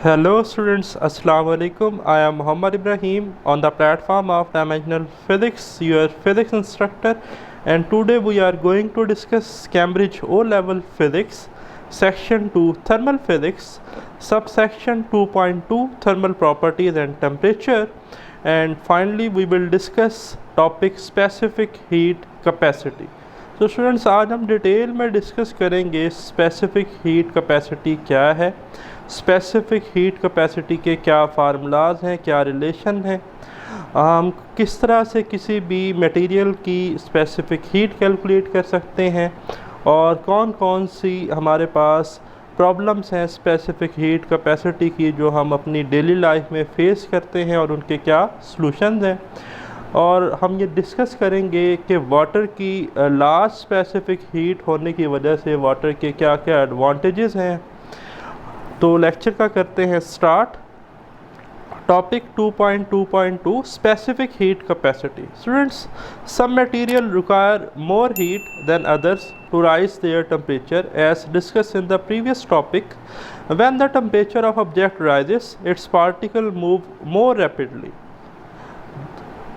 Hello students, Assalamu alaikum. I am Muhammad Ibrahim on the platform of Dimensional Physics, your physics instructor, and today we are going to discuss Cambridge O-Level Physics, Section 2 Thermal Physics, Subsection 2.2 Thermal Properties and Temperature, and finally we will discuss topic Specific Heat Capacity. तो students आज हम detail में discuss करेंगे specific heat capacity क्या है, specific heat capacity के क्या formulas हैं, क्या रिलेशन है, हम किस तरह से किसी भी मटेरियल की स्पेसिफिक हीट कैलकुलेट कर सकते हैं और कौन कौन सी हमारे पास प्रॉब्लम्स हैं स्पेसिफिक हीट कैपेसिटी की जो हम अपनी डेली लाइफ में फेस करते हैं और उनके क्या सॉल्यूशंस हैं। और हम ये डिस्कस करेंगे कि वाटर की लार्ज स्पेसिफिक हीट होने की वजह से वाटर के क्या क्या एडवांटेजेस हैं। तो लेक्चर का करते हैं start. Topic 2.2.2 specific heat capacity. Students, some material require more heat than others to rise their temperature as discussed in the previous topic. When the temperature of object rises, its particle move more rapidly.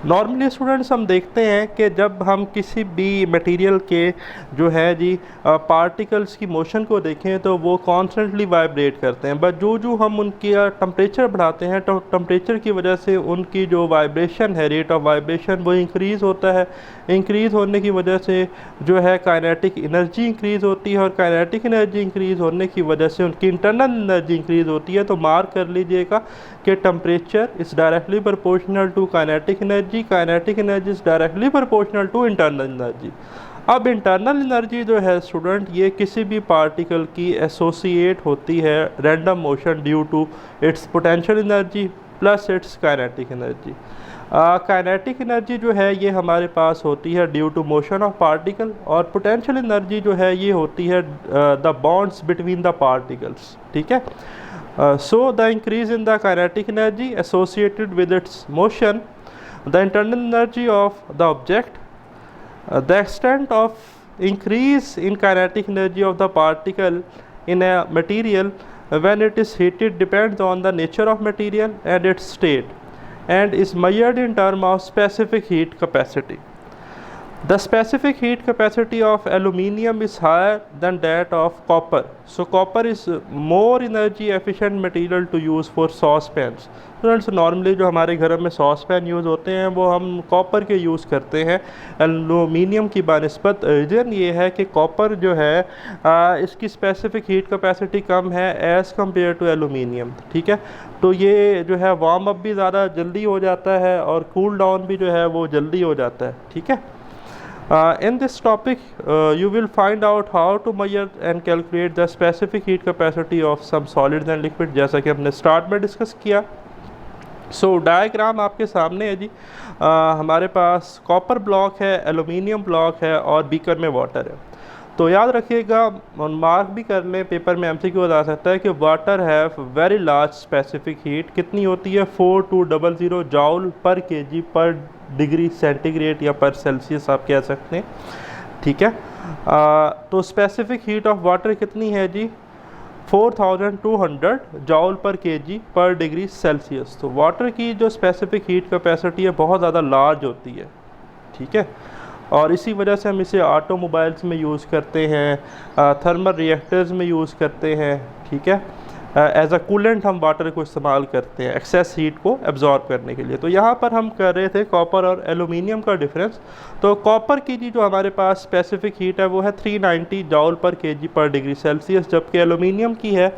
Normally students हम देखते हैं कि जब हम किसी भी material के जो है जी पार्टिकल्स की मोशन को देखें तो वो कॉन्स्टेंटली वाइब्रेट करते हैं, बट जो हम उनकी टेम्परेचर बढ़ाते हैं तो टेम्परेचर की वजह से उनकी जो वाइब्रेशन है, रेट ऑफ वाइब्रेशन, वो इंक्रीज़ होता है। इंक्रीज़ होने की वजह से जो है काइनेटिक एनर्जी इंक्रीज़ होती है और काइनेटिक एनर्जी इंक्रीज़ होने की वजह से उनकी इंटरनल एनर्जी इंक्रीज़ होती है। तो मार्क कर लीजिएगा कि temperature is directly proportional to kinetic energy, kinetic energy is directly proportional to internal energy. अब इंटरनल एनर्जी जो है स्टूडेंट, ये किसी भी पार्टिकल की एसोसिएट होती है random motion due to its potential energy plus its kinetic energy. Kinetic energy जो है ये हमारे पास होती है due to motion of particle और पोटेंशियल एनर्जी जो है ये होती है the bonds between the particles. ठीक है, so the increase in the kinetic energy associated with its motion, the internal energy of the object, the extent of increase in kinetic energy of the particle in a material when it is heated depends on the nature of material and its state and is measured in terms of specific heat capacity. The specific heat capacity of aluminium is higher than that of copper. So copper is more energy efficient material to use for saucepans. Students, normally जो हमारे घर में saucepan use होते हैं वो हम copper के use करते हैं एलुमिनियम की बानिस्बत। रीज़न ये है कि कॉपर जो है इसकी स्पेसिफिक हीट कैपेसिटी कम है एज़ कम्पेयर टू एलुमिनियम। ठीक है, तो ये जो है वार्म अप भी ज़्यादा जल्दी हो जाता है और कूल डाउन भी जो है वो जल्दी हो जाता है। ठीक है, in this topic you will find out how to measure and calculate the specific heat capacity of some solids and liquid, जैसा कि हमने स्टार्ट में डिस्कस किया। डायग्राम आपके सामने है जी। हमारे पास कॉपर ब्लॉक है, एलुमिनियम ब्लॉक है और बीकर में वाटर है। तो याद रखिएगा और मार्क भी कर लें, पेपर में एमसीक्यू आ सकता है कि water have very large specific heat. कितनी होती है? 4200 joule per kg per degree centigrade या पर सेल्सियस आप कह सकते हैं। ठीक है, तो स्पेसिफिक हीट ऑफ वाटर कितनी है जी? 4200 joule per kg per degree Celsius. तो वाटर की जो स्पेसिफिक हीट कैपेसिटी है बहुत ज़्यादा लार्ज होती है। ठीक है, और इसी वजह से हम इसे ऑटोमोबाइल्स में यूज़ करते हैं, थर्मल रिएक्टर्स में यूज़ करते हैं। ठीक है, एज अ कूलेंट हम वाटर को इस्तेमाल करते हैं एक्सेस हीट को एब्जॉर्ब करने के लिए। तो यहाँ पर हम कर रहे थे कॉपर और एलुमिनियम का डिफरेंस। तो कॉपर की जी जो हमारे पास स्पेसिफिक हीट है वो है 390 जॉल per kg per degree Celsius, जबकि एलुमिनियम की है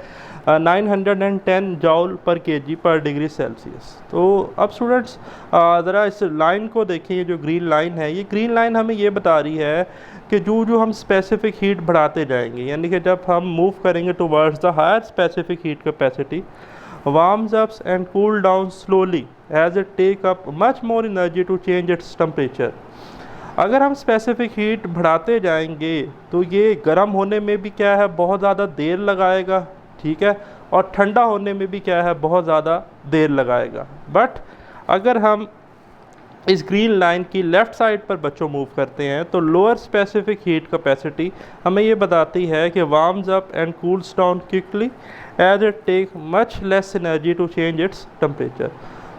910 जॉल per kg per degree Celsius. तो अब स्टूडेंट्स ज़रा इस लाइन को देखें, ये जो ग्रीन लाइन है, ये ग्रीन लाइन हमें ये बता रही है कि जो हम स्पेसिफिक हीट बढ़ाते जाएंगे, यानी कि जब हम मूव करेंगे towards the higher specific heat capacity, warms ups and cool down slowly as it take up much more energy to change its temperature. अगर हम स्पेसिफिक हीट बढ़ाते जाएंगे तो ये गर्म होने में भी क्या है बहुत ज़्यादा देर लगाएगा। ठीक है, और ठंडा होने में भी क्या है बहुत ज़्यादा देर लगाएगा। बट अगर हम इस ग्रीन लाइन की लेफ़्ट साइड पर बच्चों मूव करते हैं, तो लोअर स्पेसिफिक हीट कैपेसिटी हमें ये बताती है कि warms up and cools down quickly as it take much less energy to change its temperature.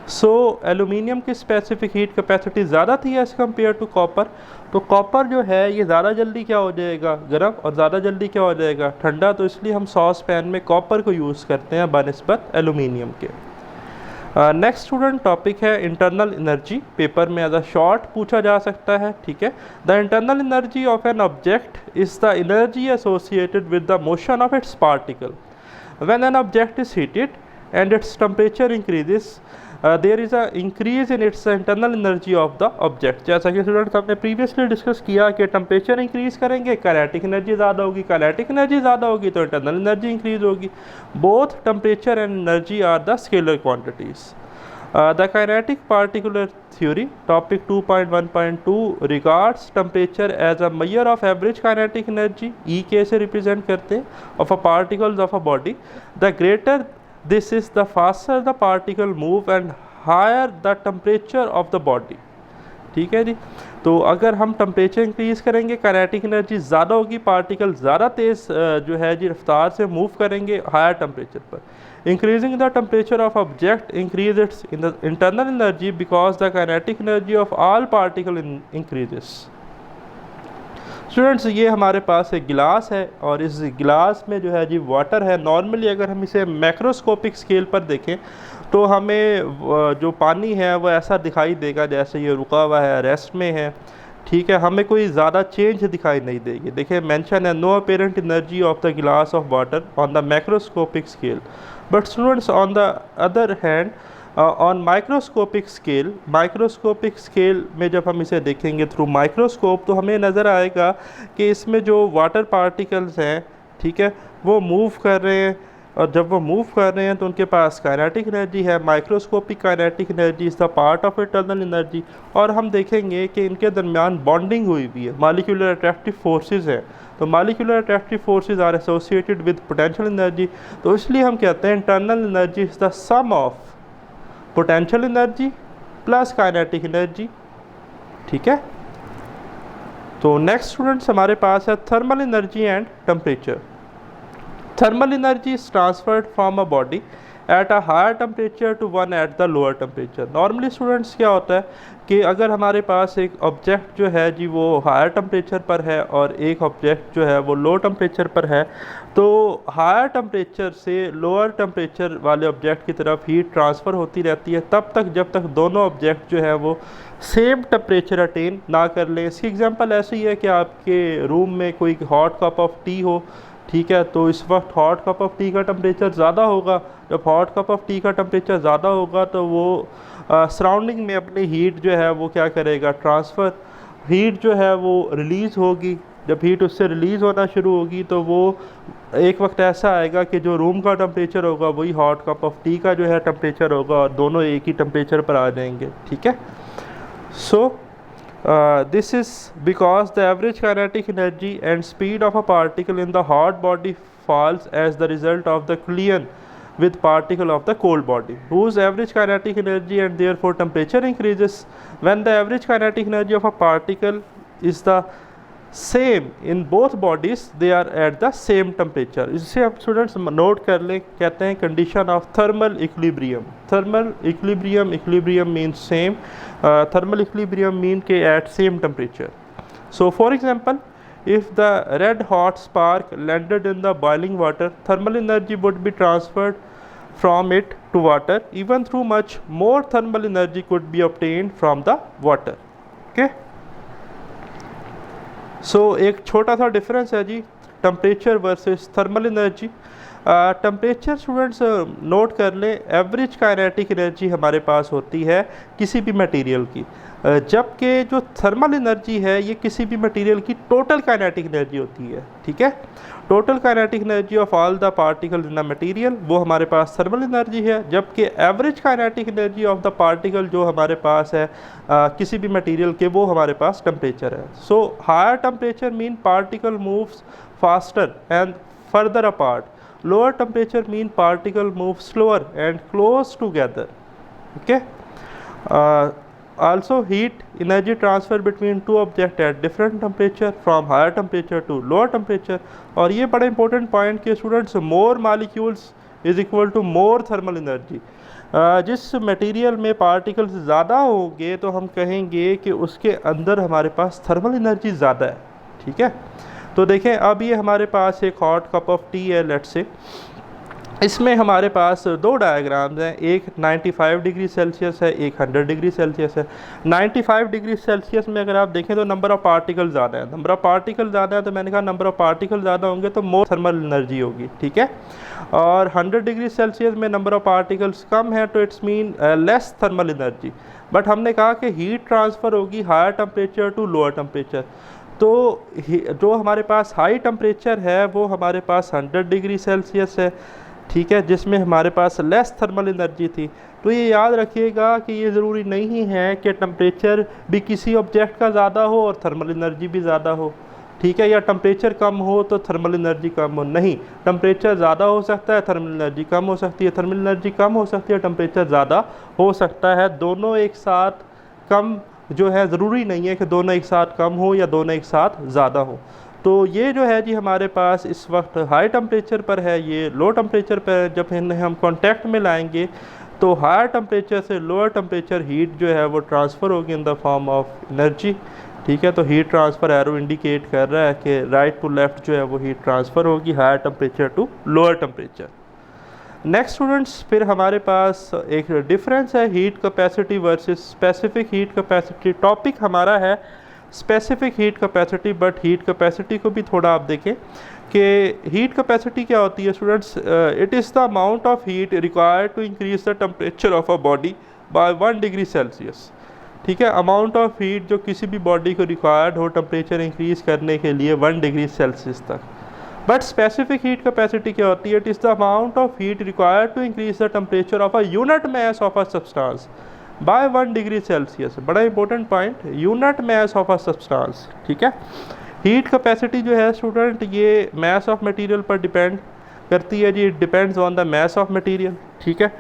So aluminium की स्पेसिफिक हीट कैपेसिटी ज़्यादा थी एज़ कम्पेयर टू कॉपर। तो कॉपर जो है ये ज़्यादा जल्दी क्या हो जाएगा, गर्म, और ज़्यादा जल्दी क्या हो जाएगा, ठंडा। तो इसलिए हम सॉस पैन में कॉपर को यूज़ करते हैं बनिस्बत एलुमिनियम के। नेक्स्ट स्टूडेंट टॉपिक है इंटरनल एनर्जी। पेपर में एज अ शॉर्ट पूछा जा सकता है, ठीक है। The internal energy of an object is the energy associated with the motion of its particle. When an object is heated and its temperature increases there is a increase in its internal energy of the object. जैसा कि students आपने previously discuss किया कि temperature increase करेंगे, kinetic energy ज़्यादा होगी, kinetic energy ज़्यादा होगी तो इंटरनल एनर्जी इंक्रीज होगी। Both temperature and energy are the scalar quantities. The kinetic particular theory, topic 2.1.2 regards temperature as a measure of average kinetic energy, E के से represent करते हैं, of a particles of a body. The greater this is, the faster the particle move and higher the temperature of the body. ठीक है जी। तो अगर हम temperature increase करेंगे, काइनेटिक एनर्जी ज़्यादा होगी, पार्टिकल ज़्यादा तेज़ जो है जी रफ्तार से मूव करेंगे हायर टेम्परेचर पर। Increasing the temperature of object increase its internal energy because the kinetic energy of all particle increases. Students ये हमारे पास एक गिलास है और इस गिलास में जो है जी वाटर है। नॉर्मली अगर हम इसे मैक्रोस्कोपिक स्केल पर देखें तो हमें जो पानी है वो ऐसा दिखाई देगा जैसे ये रुका हुआ है, रेस्ट में है, ठीक है। हमें कोई ज़्यादा चेंज दिखाई नहीं देगी। देखिए मेंशन है no apparent energy of the glass of water on the macroscopic scale. But students on the other hand on microscopic scale में जब हम इसे देखेंगे थ्रू माइक्रोस्कोप तो हमें नज़र आएगा कि इसमें जो वाटर पार्टिकल्स हैं, ठीक है, वो मूव कर रहे हैं। और जब वो मूव कर रहे हैं तो उनके पास काइनेटिक एनर्जी है। Microscopic kinetic energy is the part of internal energy. और हम देखेंगे कि इनके दरमियान बॉन्डिंग हुई हुई है, मॉलिक्यूलर अट्रैक्टिव फोर्सेस हैं। तो molecular attractive forces are associated with potential energy. तो इसलिए हम कहते हैं internal energy is the sum of potential energy plus kinetic energy, ठीक है। तो नेक्स्ट स्टूडेंट्स हमारे पास है thermal energy and temperature. Thermal energy is transferred from a body at a higher temperature to one at the lower temperature. Normally students क्या होता है कि अगर हमारे पास एक ऑब्जेक्ट जो है जी वो हायर टेम्परेचर पर है और एक ऑब्जेक्ट जो है वो लो टेम्परेचर पर है, तो हायर टेम्परेचर से लोअर टेम्परेचर वाले ऑब्जेक्ट की तरफ हीट ट्रांसफ़र होती रहती है तब तक जब तक दोनों ऑब्जेक्ट जो है वो सेम टेम्परेचर अटेन ना कर लें। इसकी एग्जांपल ऐसी ही है कि आपके रूम में कोई हॉट कप ऑफ टी हो, ठीक है, तो इस वक्त हॉट कप ऑफ टी का टेम्परेचर ज़्यादा होगा। जब हॉट कप ऑफ टी का टेम्परेचर ज़्यादा होगा तो वो सराउंडिंग में अपनी हीट जो है वो क्या करेगा, ट्रांसफ़र हीट जो है वो रिलीज़ होगी। जब हीट उससे रिलीज़ होना शुरू होगी तो वो एक वक्त ऐसा आएगा कि जो रूम का टेम्परेचर होगा वही हॉट कप ऑफ टी का जो है टेम्परेचर होगा और दोनों एक ही टेम्परेचर पर आ जाएंगे, ठीक है। सो this is because the average kinetic energy and speed of a particle in the hot body falls as the result of the collision with particle of the cold body, whose average kinetic energy and therefore temperature increases. When the average kinetic energy of a particle is the same in both bodies, they are at the same temperature. इससे आप students note कर लें, कहते हैं condition of thermal equilibrium. Thermal equilibrium means same, thermal equilibrium mean के at same temperature. So for example, if the red hot spark landed in the boiling water, thermal energy would be transferred from it to water, even though much more thermal energy could be obtained from the water, okay। So एक छोटा सा difference है जी temperature versus thermal energy. Temperature students note कर लें, average kinetic energy हमारे पास होती है किसी भी मटेरियल की, जबकि जो थर्मल एनर्जी है ये किसी भी मटेरियल की टोटल काइनेटिक एनर्जी होती है, ठीक है। Total kinetic energy of all the particle in a material वो हमारे पास थर्मल एनर्जी है, जबकि average kinetic energy of the particle जो हमारे पास है किसी भी मटेरियल के वो हमारे पास टेम्परेचर है। So higher temperature mean particle moves faster and further apart, lower temperature mean particle move slower and close together, okay। also heat energy transfer between two objects at different temperature from higher temperature to lower temperature. और ये बड़ा important point कि students more molecules is equal to more thermal energy. जिस material में particles ज़्यादा होंगे तो हम कहेंगे कि उसके अंदर हमारे पास थर्मल एनर्जी ज़्यादा है। ठीक है, तो देखें अब ये हमारे पास एक हॉट कप ऑफ टी है लेट्स से, इसमें हमारे पास दो डायग्राम्स हैं, एक 95 डिग्री सेल्सियस है, एक 100 डिग्री सेल्सियस है। 95 डिग्री सेल्सियस में अगर आप देखें तो नंबर ऑफ़ पार्टिकल ज़्यादा है, नंबर ऑफ़ पार्टिकल ज़्यादा है तो मैंने कहा नंबर ऑफ़ पार्टिकल ज़्यादा होंगे तो मोर थर्मल एनर्जी होगी। ठीक है, और 100 डिग्री सेल्सियस में नंबर ऑफ़ पार्टिकल्स कम है तो its mean less thermal energy. But हमने कहा कि हीट ट्रांसफ़र होगी higher temperature to lower temperature, तो जो हमारे पास हाई टेम्परेचर है वो हमारे पास 100 डिग्री सेल्सियस है। ठीक है, जिसमें हमारे पास लेस थर्मल एनर्जी थी। तो ये याद रखिएगा कि ये ज़रूरी नहीं है कि टेम्परेचर भी किसी ऑब्जेक्ट का ज़्यादा हो और थर्मल एनर्जी भी ज़्यादा हो। ठीक है, या टेम्परेचर कम हो तो थर्मल एनर्जी कम हो, नहीं, टेम्परेचर ज़्यादा हो सकता है, थर्मल एनर्जी कम हो सकती है, थर्मल एनर्जी कम हो सकती है, टेम्परेचर ज़्यादा हो सकता है। दोनों एक साथ कम जो है, ज़रूरी नहीं है कि दोनों एक साथ कम हो या दोनों एक साथ ज़्यादा हो। तो ये जो है जी हमारे पास इस वक्त हाई टेम्परेचर पर है, ये लो टेम्परेचर पर जब इन्हें हम कांटेक्ट में लाएंगे तो हायर टेम्परेचर से लोअर टेम्परेचर हीट जो है वो ट्रांसफ़र होगी in the form of energy. ठीक है, तो हीट ट्रांसफ़र एरो इंडिकेट कर रहा है कि राइट टू लेफ़्ट जो है वो हीट ट्रांसफ़र होगी higher temperature to lower temperature. Next students, फिर हमारे पास एक डिफरेंस है heat capacity versus specific heat capacity. Topic हमारा है specific heat capacity, but heat capacity को भी थोड़ा आप देखें कि हीट कैपेसिटी क्या होती है students. It is the amount of heat required to increase the temperature of a body by 1 degree Celsius. ठीक है, अमाउंट ऑफ हीट जो किसी भी बॉडी को रिक्वायर्ड हो टेम्परेचर इंक्रीज करने के लिए 1 डिग्री सेल्सियस तक। बट स्पेसिफिक हीट कैपेसिटी क्या होती है, it is the amount of heat required to increase the temperature of a unit mass of a substance by 1 degree Celsius. बड़ा important point, unit mass of a substance. ठीक है, heat capacity जो है student ये mass of material पर depend करती है जी, it depends on the mass of material. ठीक है,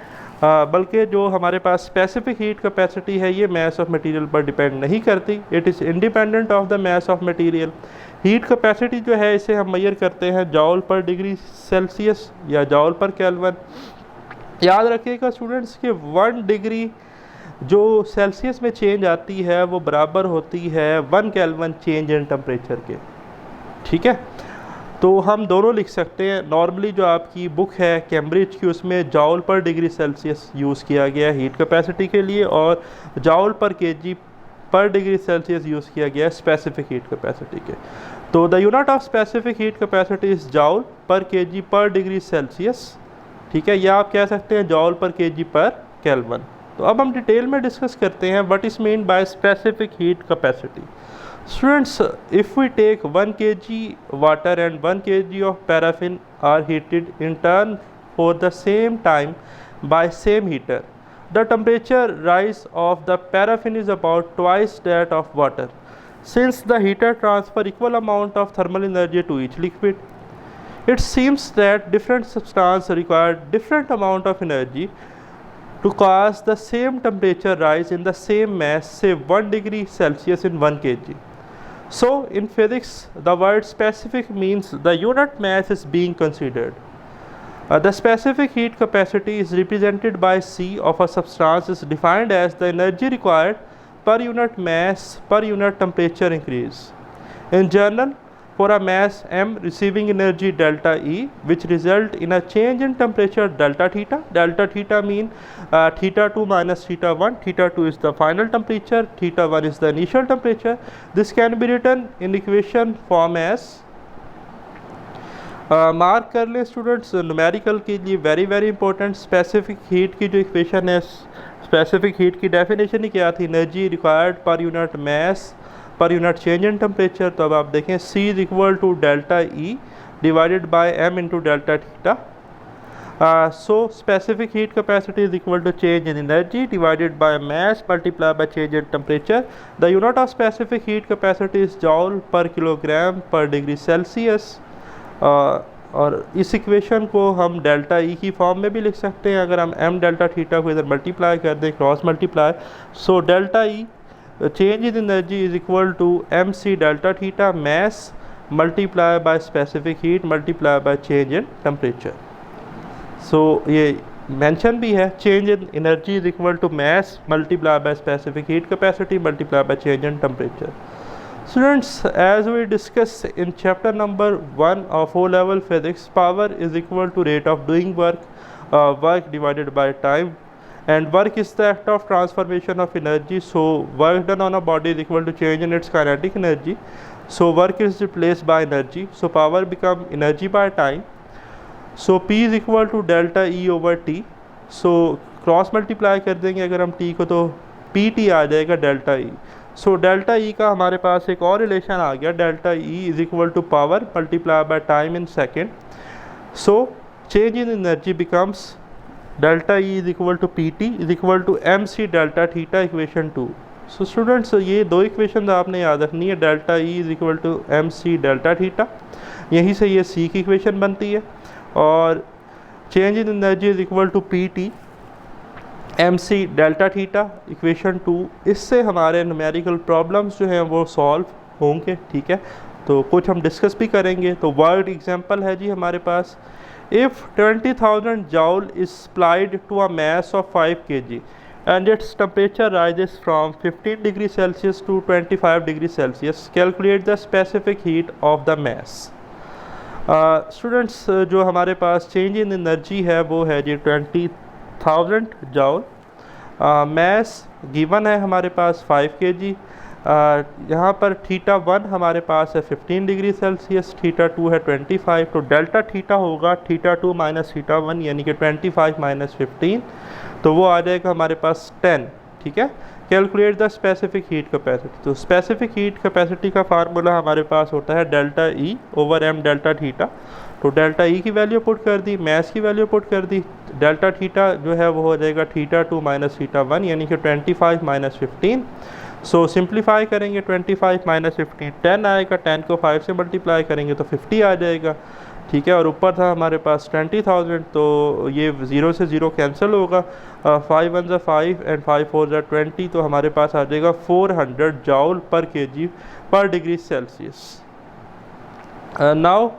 बल्कि जो हमारे पास स्पेसिफिक हीट कैपेसिटी है ये मास ऑफ मटेरियल पर डिपेंड नहीं करती, it is independent of the mass of material. Heat capacity जो है इसे हम मेजर करते हैं जॉल पर डिग्री सेल्सियस या जॉल पर केल्विन। याद रखिएगा स्टूडेंट्स कि 1 डिग्री जो सेल्सियस में चेंज आती है वो बराबर होती है 1 केल्विन चेंज इन टेम्परेचर के। ठीक है, तो हम दोनों लिख सकते हैं। नॉर्मली जो आपकी बुक है कैम्ब्रिज की उसमें जॉल पर डिग्री सेल्सियस यूज़ किया गया है हीट कैपेसिटी के लिए, और जॉल per kg per degree Celsius use किया गया है स्पेसिफिक हीट कैपेसिटी के। तो the unit of specific heat capacity is जॉल per kg per degree Celsius. ठीक है, या आप कह सकते हैं जॉल पर केजी पर केल्विन। तो अब हम डिटेल में डिस्कस करते हैं what is mean by specific heat capacity. Students, if we take 1 kg water and 1 kg of paraffin are heated in turn for the same time by same heater, the temperature rise of the paraffin is about twice that of water, since the heater transfer equal amount of thermal energy to each liquid. It seems that different substances require different amount of energy to cause the same temperature rise in the same mass, say 1 degree Celsius in 1 kg. So in physics, the word specific means the unit mass is being considered. The specific heat capacity is represented by C of a substance is defined as the energy required per unit mass per unit temperature increase. In general, for a mass m receiving energy delta E, which result in a change in temperature delta theta mean theta 2 minus theta 1, theta 2 is the final temperature, theta 1 is the initial temperature. This can be written in equation form as mark कर लें students numerical के लिए very important. Specific heat की जो equation है, specific heat की definition ही क्या थी, energy required per unit mass per unit change in temperature. तो अब आप देखें C is equal to delta E divided by m into delta theta. So specific heat capacity is equal to change in energy divided by mass multiply by change in temperature. The unit of specific heat capacity is joule per kilogram पर degree Celsius. और इस equation को हम delta E की form में भी लिख सकते हैं। अगर हम एम डेल्टा थीटा को इधर मल्टीप्लाई कर दें, cross multiply, so delta E change in energy is equal to M C delta theta mass multiply by specific heat multiply by change in temperature. So ये मेंशन भी है, change in energy is equal to mass multiply by specific heat capacity multiply by change in temperature. Students, as we discussed in chapter number 1 of O-level physics, power is equal to rate of doing work, work divided by time, and work is the act of transformation of energy. So work done on a body is equal to change in its kinetic energy. So work is replaced by energy. So power become energy by time. So P is equal to delta E over T. So cross multiply कर देंगे अगर हम T को, तो PT आ जाएगा delta E. So delta E का हमारे पास एक और रिलेशन आ गया, delta E is equal to power multiply by time in second. So change in energy becomes delta E is equal to P T is equal to M C delta theta equation 2. So students, ये दो equation आपने याद रखनी है, delta E is equal to M C delta theta, यहीं से ये सी की इक्वेशन बनती है, और change in energy is equal to P T M C delta theta equation 2. इससे हमारे न्यूमेरिकल प्रॉब्लम्स जो हैं वो सॉल्व होंगे. ठीक है, तो कुछ हम डिस्कस भी करेंगे. तो वर्ड एग्जांपल है जी हमारे पास, if 20,000 joule is supplied to a mass of 5 kg and its temperature rises from 15 degree Celsius to 25 degree Celsius, calculate the specific heat of the mass. Students, जो हमारे पास चेंज इन एनर्जी है वो है जी 20,000 जॉल. Mess given है हमारे पास 5 kg. यहाँ पर theta 1 हमारे पास है 15 डिग्री सेल्सियस, थीटा 2 है 25. तो डेल्टा थीटा होगा थीटा 2 माइनस थीटा 1, यानी कि 25 माइनस 15, तो वो आ जाएगा हमारे पास 10. ठीक है, calculate the specific heat capacity. तो स्पेसिफिक हीट कैपेसिटी का फार्मूला हमारे पास होता है delta E over M delta theta. तो डेल्टा ई की वैल्यू पुट कर दी, मैस की वैल्यू पुट कर दी, डेल्टा थीटा जो है वो हो जाएगा थीटा 2 माइनस थीटा 1, यानी कि 25 माइनस 15. सो सिंप्लीफाई करेंगे, 25 माइनस 15 10 आएगा, 10 को 5 से मल्टीप्लाई करेंगे तो 50 आ जाएगा. ठीक है, और ऊपर था हमारे पास 20,000, तो ये 0 से 0 कैंसिल होगा, 5 1 5 एंड 5 4 20, तो हमारे पास आ जाएगा 400 जॉल per kg per degree Celsius. Now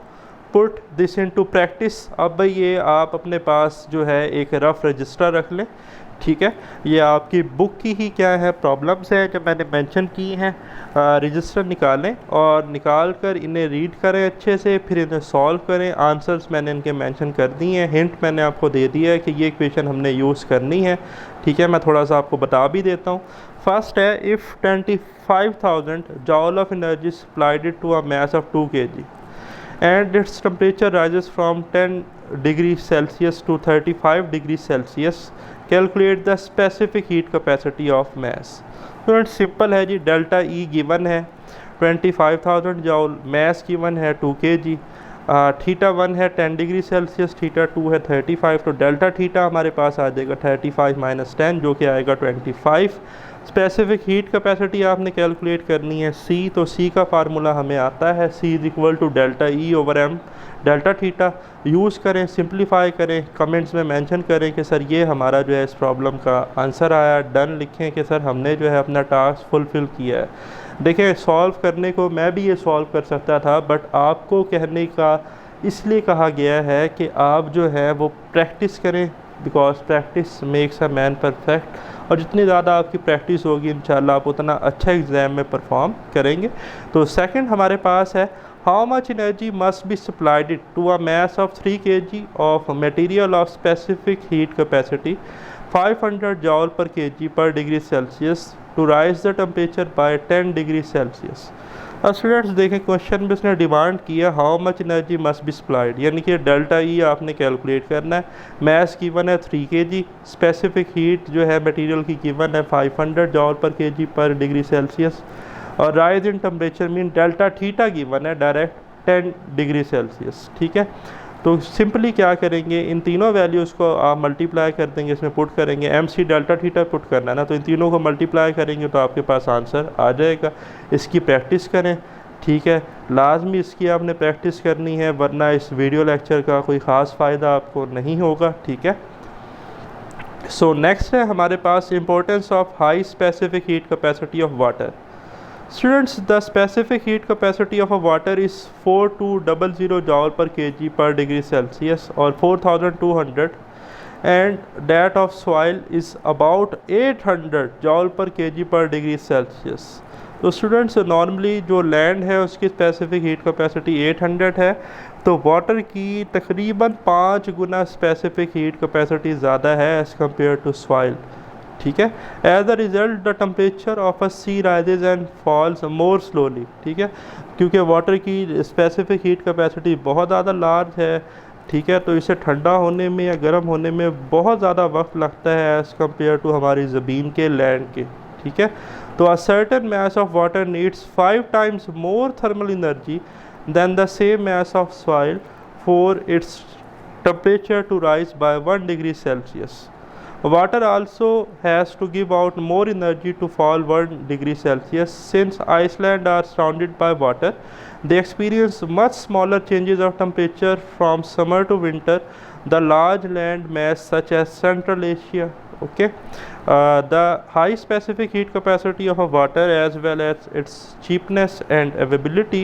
put this into practice. अब भाई ये आप अपने पास जो है एक रफ़ रजिस्टर रख लें. ठीक है, ये आपकी बुक की ही क्या है प्रॉब्लम्स हैं जो मैंने मेंशन की हैं. रजिस्टर निकालें और निकाल कर इन्हें रीड करें अच्छे से, फिर इन्हें सॉल्व करें. आंसर्स मैंने इनके मेंशन कर दिए हैं, हिंट मैंने आपको दे दिया है कि ये इक्वेशन हमने यूज़ करनी है. ठीक है, मैं थोड़ा सा आपको बता भी देता हूँ. फर्स्ट है, if 25,000 joule of energy supplied to a mass of 2 kg and its temperature rises from 10 degree Celsius to 35 degree Celsius, calculate the specific heat capacity of mass. तो सिंपल है जी, डेल्टा ई गिवन है 25,000 जॉल, mass given है 2 kg, theta 1 है 10 degree Celsius, theta 2 है 35. तो delta theta हमारे पास आ जाएगा 35 minus 10, जो कि आएगा 25. स्पेसिफिक हीट कैपेसिटी आपने कैलकुलेट करनी है सी. तो सी का फार्मूला हमें आता है, C is equal to delta E over M delta theta. Use करें, सिंप्लीफाई करें, कमेंट्स में मेंशन करें कि सर ये हमारा जो है इस प्रॉब्लम का आंसर आया. डन लिखें कि सर हमने जो है अपना टास्क फुलफ़िल किया है. देखें, सॉल्व करने को मैं भी ये सॉल्व कर सकता था, बट आपको कहने का इसलिए कहा गया है कि आप जो है वो प्रैक्टिस करें, because practice makes a man perfect. और जितनी ज़्यादा आपकी प्रैक्टिस होगी इंशाल्लाह आप उतना अच्छा एग्ज़ाम में परफॉर्म करेंगे. तो सेकंड हमारे पास है, how much energy must be supplied to a mass of 3 kg of material of specific heat capacity 500 joule per kg per degree Celsius to raise the temperature by 10 degree Celsius. अब students देखें, question में उसने demand किया how much energy must be supplied, यानी कि delta ई आपने calculate करना है. मास गिवन है 3 kg, स्पेसिफिक हीट जो है मटेरियल की गिवन है 500 joule per kg per degree Celsius, और rise in temperature mean delta theta given है डायरेक्ट 10 डिग्री सेल्सियस. ठीक है, तो सिंपली क्या करेंगे, इन तीनों वैल्यूज़ को आप मल्टीप्लाई कर देंगे, इसमें पुट करेंगे, M C delta theta put करना है ना, तो इन तीनों को मल्टीप्लाई करेंगे तो आपके पास आंसर आ जाएगा. इसकी प्रैक्टिस करें, ठीक है, लाजमी इसकी आपने प्रैक्टिस करनी है, वरना इस वीडियो लेक्चर का कोई ख़ास फ़ायदा आपको नहीं होगा। ठीक है, सो नेक्स्ट है हमारे पास importance of high specific heat capacity of water. Students, the specific heat capacity of a water is 4200 joule per kg per degree Celsius और 4200, and that of soil is about 800 joule per kg per degree Celsius. तो students, normally जो land है उसकी specific heat capacity 800 है, तो water की तकरीबन 5 गुना specific heat capacity ज़्यादा है एज़ कम्पेयर टू सॉइल। ठीक है, as a result the temperature of a sea rises and falls more slowly. ठीक है, क्योंकि वाटर की स्पेसिफिक हीट कैपेसिटी बहुत ज़्यादा लार्ज है, ठीक है, तो इसे ठंडा होने में या गर्म होने में बहुत ज़्यादा वक्त लगता है एज़ कम्पेयर टू हमारी ज़मीन के, लैंड के। ठीक है, तो a certain mass of water needs 5 times more thermal energy than the same mass of soil for its temperature to rise by 1 degree Celsius. Water also has to give out more energy to fall 1 degree Celsius. Since Iceland are surrounded by water, they experience much smaller changes of temperature from summer to winter. The large land mass such as Central Asia, okay, the high specific heat capacity of a water as well as its cheapness and availability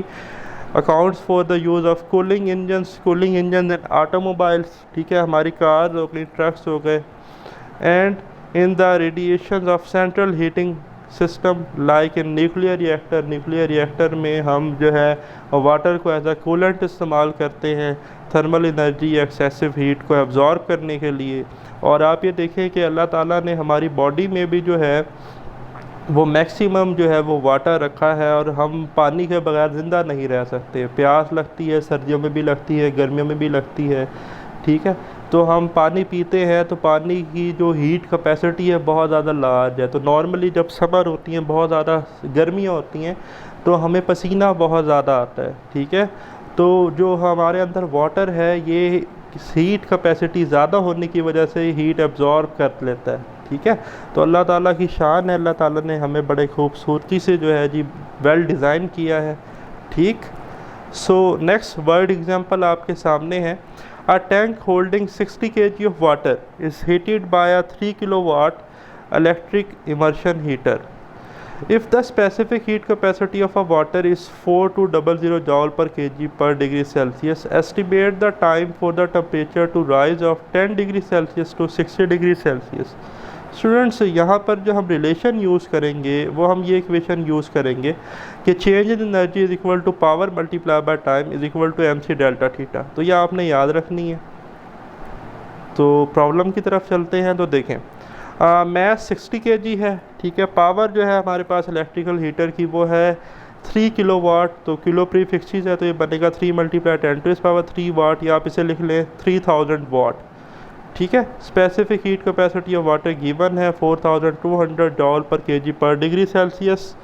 accounts for the use of cooling engines and automobiles। ठीक है, हमारी car हो गई, trucks हो गए, and in the radiations of central heating system like in nuclear reactor में हम जो है वाटर को एज अ कूलेंट इस्तेमाल करते हैं थर्मल एनर्जी या एक्सेसिव हीट को एब्जॉर्ब करने के लिए। और आप ये देखें कि अल्लाह ताला ने हमारी बॉडी में भी जो है वो मैक्सिमम जो है वो वाटर रखा है, और हम पानी के बगैर ज़िंदा नहीं रह सकते। प्यास लगती है, सर्दियों में भी लगती है, गर्मियों में भी लगती है। ठीक है, तो हम पानी पीते हैं तो पानी की जो हीट कैपेसिटी है बहुत ज़्यादा लार्ज है। तो नॉर्मली जब समर होती हैं, बहुत ज़्यादा गर्मियाँ होती हैं, तो हमें पसीना बहुत ज़्यादा आता है। ठीक है, तो जो हमारे अंदर वाटर है ये हीट कैपेसिटी ज़्यादा होने की वजह से हीट एब्जॉर्ब कर लेता है। ठीक है, तो अल्लाह ताला की शान है, अल्लाह ताला ने हमें बड़े खूबसूरती से जो है जी वेल डिज़ाइन किया है। ठीक, सो नेक्स्ट वर्ड एग्जांपल आपके सामने है। A tank holding 60 kg of water is heated by a 3 kilowatt electric immersion heater. If the specific heat capacity of a water is 4200 joule per kg per degree Celsius, estimate the time for the temperature to rise of 10 degree Celsius to 60 degree Celsius. Students, यहाँ पर जो हम relation use करेंगे वो हम ये equation use करेंगे कि change in energy is equal to power multiply by time is equal to MC delta theta. तो ये आपने याद रखनी है। तो प्रॉब्लम की तरफ चलते हैं। तो देखें, मैथ 60 kg है। ठीक है, पावर जो है हमारे पास इलेक्ट्रिकल हीटर की वो है 3 किलोवाट, तो किलो प्रीफिक्सेस है, तो ये बनेगा 3 × 10⁻³ वाट, या आप इसे लिख लें 3000 वाट। ठीक है, specific heat capacity of water given है 4200 joule per kg per degree Celsius,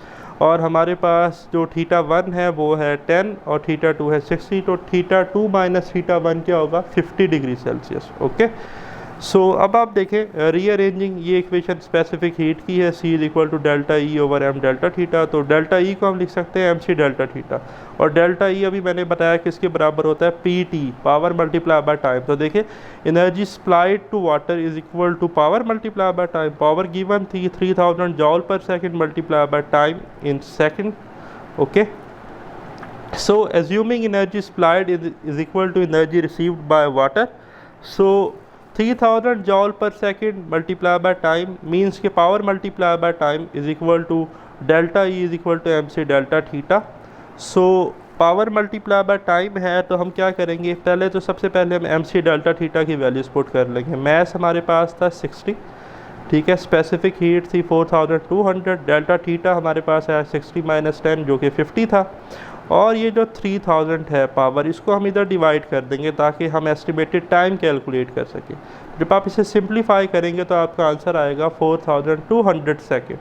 और हमारे पास जो θ1 है वो है 10 और θ2 है 60, तो θ2 - θ1 क्या होगा 50 डिग्री सेल्सियस। ओके, सो अब आप देखें रीअरेंजिंग, ये इक्वेशन स्पेसिफिक हीट की है, C = ΔE/m डेल्टा थीटा। तो डेल्टा E को हम लिख सकते हैं MC डेल्टा थीटा, और डेल्टा E अभी मैंने बताया कि इसके बराबर होता है PT, power multiply by time. तो देखिए, energy supplied to water is equal to power multiply by time. Power given थी 3000 joule per second multiply by time in second. Okay, so assuming energy supplied is equal to energy received by water, so 3000 joule per second multiply by time means के power multiply by time is equal to delta E is equal to MC delta theta. So power multiply by time है, तो हम क्या करेंगे, पहले तो सबसे पहले हम MC डेल्टा थीटा की वैल्यूज पुट कर लेंगे। मैथ हमारे पास था 60, ठीक है, स्पेसिफिक हीट थी 4200, डेल्टा थीटा हमारे पास है 60 - 10 जो कि 50 था, और ये जो 3000 है पावर, इसको हम इधर डिवाइड कर देंगे ताकि हम एस्टिमेटेड टाइम कैलकुलेट कर सकें। जब आप इसे सिंप्लीफाई करेंगे तो आपका आंसर आएगा 4200 सेकेंड।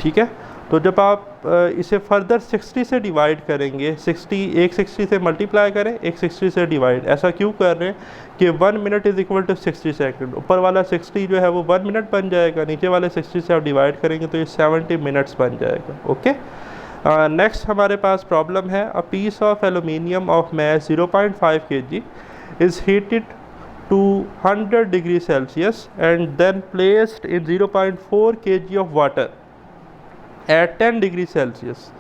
ठीक है, तो जब आप इसे फर्दर 60 से डिवाइड करेंगे, एक 60 से मल्टीप्लाई करें, एक 60 से डिवाइड। ऐसा क्यों कर रहे हैं कि 1 minute is equal to 60 second. ऊपर वाला 60 जो है वो 1 मिनट बन जाएगा, नीचे वाले 60 से आप डिवाइड करेंगे तो ये 70 मिनट्स बन जाएगा। ओके, नेक्स्ट हमारे पास प्रॉब्लम है, a piece of aluminium of mass 0.5 kg is heated to 100 degree Celsius and then placed in 0.4 kg of water at 10 degree Celsius.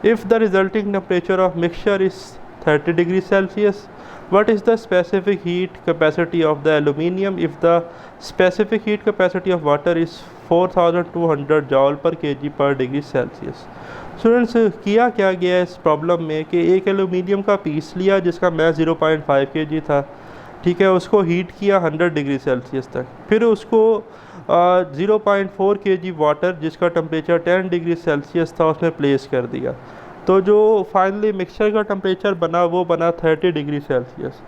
If the resulting temperature of mixture is 30 degree Celsius, what is the specific heat capacity of the aluminium if the specific heat capacity of water is 4200 joule per kg per degree Celsius? Students, किया क्या गया इस problem में कि एक aluminium का piece लिया जिसका मैस 0.5 kg था, ठीक है, उसको हीट किया 100 डिग्री सेल्सियस तक, फिर उसको 0.4 kg वाटर जिसका टेम्परेचर 10 डिग्री सेल्सियस था उसमें प्लेस कर दिया, तो जो फाइनली मिक्सचर का टेम्परेचर बना वो बना 30 डिग्री सेल्सियस,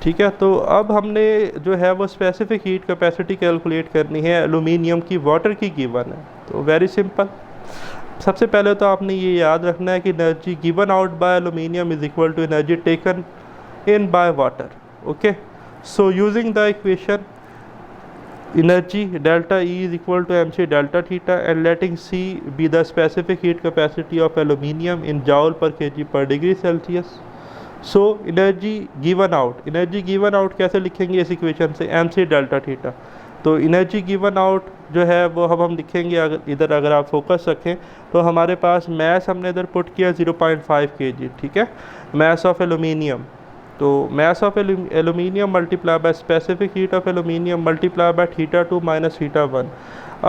ठीक है। तो अब हमने जो है वो स्पेसिफिक हीट कैपेसिटी कैलकुलेट करनी है एलुमिनियम की, वाटर की गिवन है। तो वेरी सिंपल, सबसे पहले तो आपने ये याद रखना है कि energy given out by aluminium is equal to energy taken in by water. Okay, so using the equation energy delta E is equal to mc delta theta and letting C be the specific heat capacity of aluminium in joule per kg per degree Celsius. So energy given out कैसे लिखेंगे इस equation से, mc delta theta। तो energy given out जो है वो अब हम लिखेंगे, अगर आप फोकस रखें तो हमारे पास मैस हमने इधर पुट किया 0.5 kg, ठीक है, मैस ऑफ एलुमिनियम। तो mass of aluminium multiply by specific heat of aluminium multiply by θ2 minus θ1।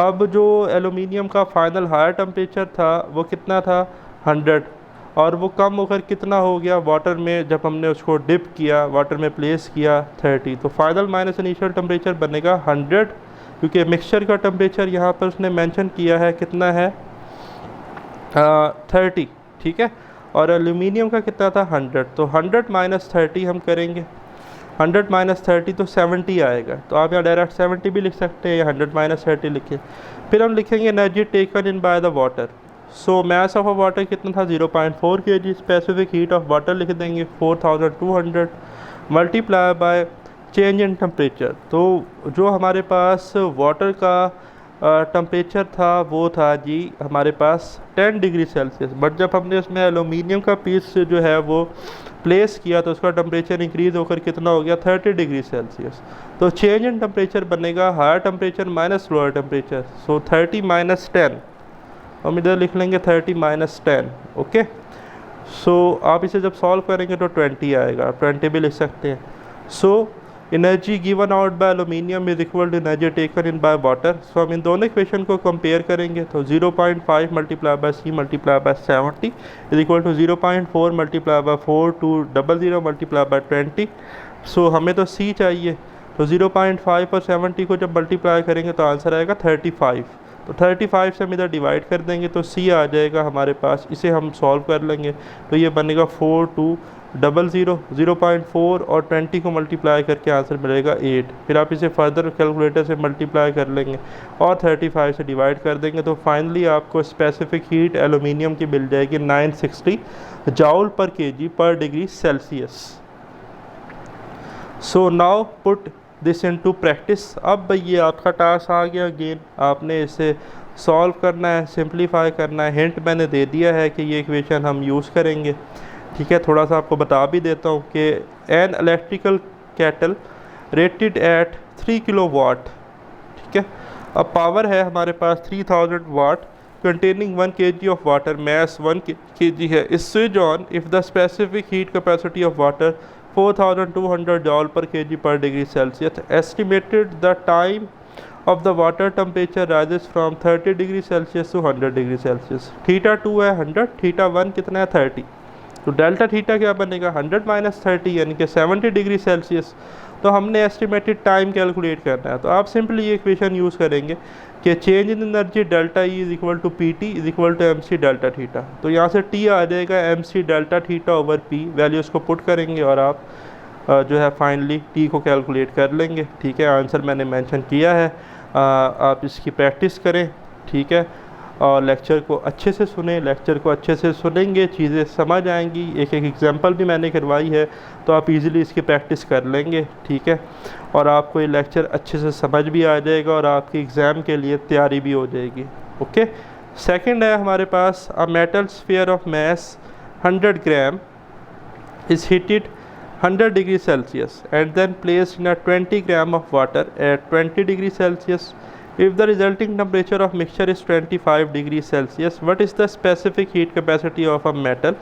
अब जो एलुमिनियम का फाइनल हायर टेम्परेचर था वो कितना था 100, और वो कम होकर कितना हो गया वाटर में, जब हमने उसको डिप किया वाटर में प्लेस किया 30, तो फाइनल माइनस इनिशियल टेम्परेचर बनेगा 100, क्योंकि मिक्सचर का टेम्परेचर यहाँ पर उसने मेंशन किया है कितना है 30, ठीक है, और एल्यूमिनियम का कितना था 100, तो 100 माइनस 30 हम करेंगे, 100 माइनस 30 तो 70 आएगा। तो आप यहाँ डायरेक्ट 70 भी लिख सकते हैं या 100 माइनस 30 लिखें। फिर हम लिखेंगे energy taken in by the water. So mess of water कितना था 0.4 kg, specific heat of water लिख देंगे 4200 multiply by change in temperature. तो जो हमारे पास वाटर का टेम्परेचर था वो था जी हमारे पास 10 डिग्री सेल्सियस, बट जब हमने उसमें एलुमिनियम का पीस जो है वो प्लेस किया तो उसका टेम्परेचर इंक्रीज़ होकर कितना हो गया 30 डिग्री सेल्सियस। तो चेंज इन टेम्परेचर बनेगा higher temperature minus lower temperature, so 30 minus 10, हम इधर लिख लेंगे 30 माइनस 10। ओके, सो आप इसे जब सॉल्व करेंगे तो 20 आएगा, आप 20 भी लिख सकते हैं। So energy given out by aluminium is equal to energy taken in by water. So हम इन दोनों इक्वेशन को कंपेयर करेंगे तो 0.5 multiply by C multiply by 70 is equal to 0.4 multiply by 4200 multiply by 20। So हमें तो C चाहिए, तो 0.5 और 70 को जब मल्टीप्लाई करेंगे तो आंसर आएगा 35। तो 35 से हम इधर डिवाइड कर देंगे तो C आ जाएगा हमारे पास, इसे हम सॉल्व कर लेंगे तो ये बनेगा 4200, 0.4 और 20 को मल्टीप्लाई करके आंसर मिलेगा 8। फिर आप इसे फर्दर कैलकुलेटर से मल्टीप्लाई कर लेंगे और 35 से डिवाइड कर देंगे तो फाइनली आपको स्पेसिफिक हीट एलुमिनियम की मिल जाएगी 960 जॉल per kg per degree Celsius. So now put this into practice. अब ये आपका टास्क आ गया, अगेन आपने इसे सॉल्व करना है, सिंप्लीफाई करना है। हिंट मैंने दे दिया है कि ये इक्वेशन हम यूज़ करेंगे, ठीक है। थोड़ा सा आपको बता भी देता हूँ कि an electrical kettle rated at 3 kilowatt, ठीक है। अब पावर है हमारे पास 3000 watt containing 1 kg of water, mass 1 kg है। Is switch on if the specific heat capacity of water 4200 joule per kg per degree Celsius. Estimated the time of the water temperature rises from 30 degree Celsius to 100 degree Celsius. θ2 है 100, θ1 कितना है 30, तो delta theta क्या बनेगा 100 minus 30 यानी कि 70 degree Celsius. तो हमने एस्टिमेटेड टाइम कैलकुलेट करना है, तो आप सिंपली ये इक्वेशन यूज़ करेंगे कि change in energy delta E is equal to P T is equal to M C delta theta. तो यहाँ से टी आ जाएगा M C delta theta over P, values को पुट करेंगे और आप जो है फाइनली टी को कैलकुलेट कर लेंगे, ठीक है। आंसर मैंने मेंशन किया है, आप इसकी प्रैक्टिस करें, ठीक है, और लेक्चर को अच्छे से सुने। लेक्चर को अच्छे से सुनेंगे चीज़ें समझ आएंगी, एक एक एग्जांपल भी मैंने करवाई है तो आप इजीली इसकी प्रैक्टिस कर लेंगे, ठीक है, और आपको ये लेक्चर अच्छे से समझ भी आ जाएगा और आपके एग्ज़ाम के लिए तैयारी भी हो जाएगी। ओके, सेकंड है हमारे पास a metal sphere of mass 100 gram is heated 100 degrees Celsius and then placed in a 20 gram of water at 20 degrees Celsius. If the resulting temperature of mixture is 25 degrees Celsius, what is the specific heat capacity of a metal?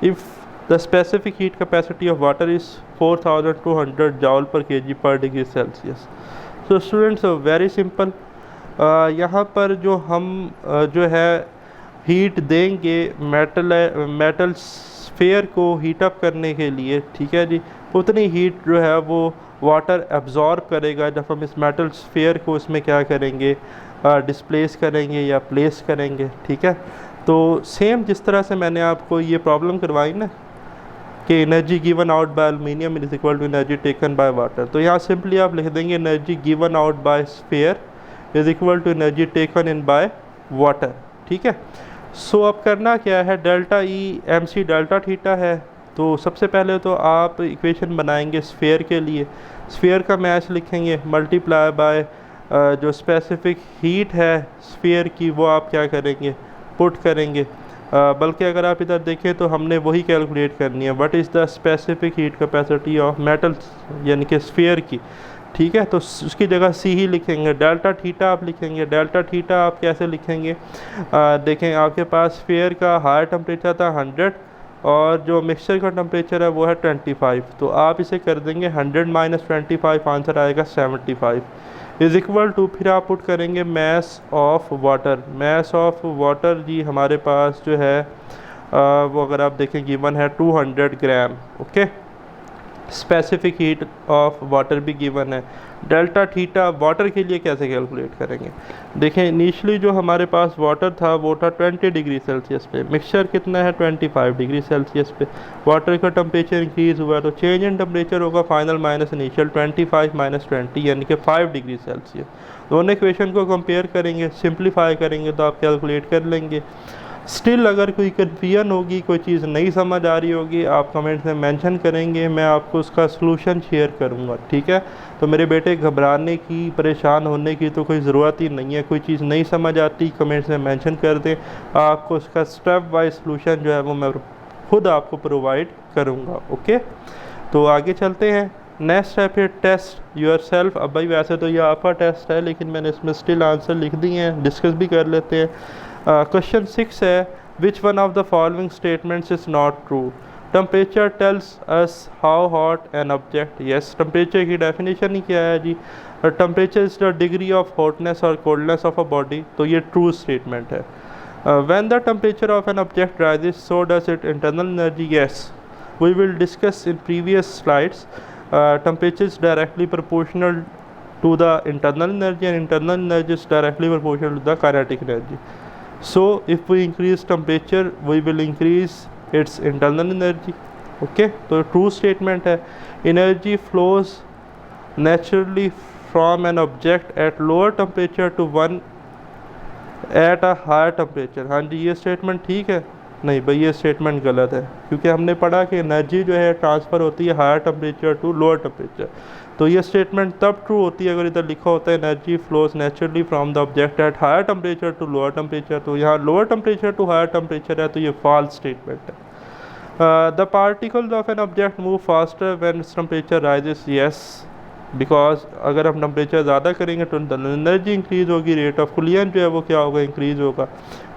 If the specific heat capacity of water is 4200 joule per kg per degree Celsius. So students, very simple. यहाँ पर जो हम जो है heat देंगे metal sphere को heat up करने के लिए, ठीक है जी, उतनी हीट जो है वो वाटर एब्जॉर्ब करेगा जब हम इस मेटल स्फीयर को इसमें क्या करेंगे, डिस्प्लेस करेंगे या प्लेस करेंगे, ठीक है। तो सेम जिस तरह से मैंने आपको ये प्रॉब्लम करवाई ना कि energy given out by aluminium is equal to energy taken by water, तो यहाँ सिंपली आप लिख देंगे energy given out by sphere is equal to energy taken in by water, ठीक है। सो अब करना क्या है, delta E M C delta theta है। तो सबसे पहले तो आप इक्वेशन बनाएंगे स्फीयर के लिए, स्फीयर का मैच लिखेंगे मल्टीप्लाई बाय जो स्पेसिफिक हीट है स्फीयर की वो आप क्या करेंगे, पुट करेंगे। बल्कि अगर आप इधर देखें तो हमने वही कैलकुलेट करनी है, what is the specific heat capacity of metal यानी कि स्फीयर की, ठीक है। तो उसकी जगह सी ही लिखेंगे, डेल्टा थीटा आप लिखेंगे। डेल्टा थीटा आप कैसे लिखेंगे, देखें आपके पास स्फीयर का हायर टेम्परेचर था 100 और जो मिक्सचर का टेम्परेचर है वो है 25, तो आप इसे कर देंगे 100 माइनस 25, आंसर आएगा 75 इज़ इक्वल टू, फिर आप पुट करेंगे mass of water. Mass of water जी हमारे पास जो है वो अगर आप देखें गिवन है 200 gram, okay. Specific heat of water भी गिवन है। डेल्टा थीटा वाटर के लिए कैसे कैलकुलेट करेंगे, देखें इनिशियली जो हमारे पास वाटर था वो था 20 डिग्री सेल्सियस पे, मिक्सचर कितना है 25 डिग्री सेल्सियस पे, वाटर का टेम्परेचर इंक्रीज़ हुआ तो चेंज इन टेम्परेचर होगा फाइनल माइनस इनिशियल 25 माइनस 20 यानी कि 5 डिग्री सेल्सियस। दोनों इक्वेशन को कंपेयर करेंगे, सिंप्लीफाई करेंगे तो आप कैलकुलेट कर लेंगे। स्टिल अगर कोई कन्फ्यूजन होगी, कोई चीज़ नहीं समझ आ रही होगी, आप कमेंट्स में मेंशन करेंगे, मैं आपको उसका सलूशन शेयर करूंगा, ठीक है। तो मेरे बेटे घबराने की, परेशान होने की तो कोई ज़रूरत ही नहीं है। कोई चीज़ नहीं समझ आती कमेंट्स में मेंशन कर दें, आपको उसका स्टेप वाइज सलूशन जो है वो मैं खुद आपको प्रोवाइड करूँगा, ओके। तो आगे चलते हैं। नेक्स्ट है फिर टेस्ट योर सेल्फ। अब भाई वैसे तो ये आपका टेस्ट है लेकिन मैंने इसमें स्टिल आंसर लिख दिए हैं, डिस्कस भी कर लेते हैं। क्वेश्चन 6 है, which one of the following statements is not true. Temperature tells us how hot an object. Yes, temperature की डेफिनेशन ही क्या है जी, temperature is the degree of hotness और कोल्डनेस ऑफ अ बॉडी, तो ये ट्रू स्टेटमेंट है। When the temperature of an object rises so does it internal energy. Yes, we will discuss in previous slides. Temperature is directly proportional to the internal energy and internal energy is directly proportional to the kinetic energy. So if we increase temperature we will increase its internal energy, okay। तो true statement है, energy flows naturally from an object at lower temperature to one at a higher temperature। हाँ जी, ये statement ठीक है? नहीं भाई, ये statement गलत है, क्योंकि हमने पढ़ा कि एनर्जी जो है ट्रांसफ़र होती है higher temperature to lower temperature. तो ये स्टेटमेंट तब ट्रू होती है अगर इधर लिखा होता है energy flows naturally from the object at higher temperature to lower temperature, तो यहाँ lower temperature to higher temperature है, तो ये फॉल्स स्टेटमेंट है। The particles of an object move faster when its temperature rises. Yes, because अगर हम temperature ज़्यादा करेंगे तो एनर्जी इंक्रीज़ होगी, रेट ऑफ कूलियन जो है वो क्या होगा, इंक्रीज़ होगा,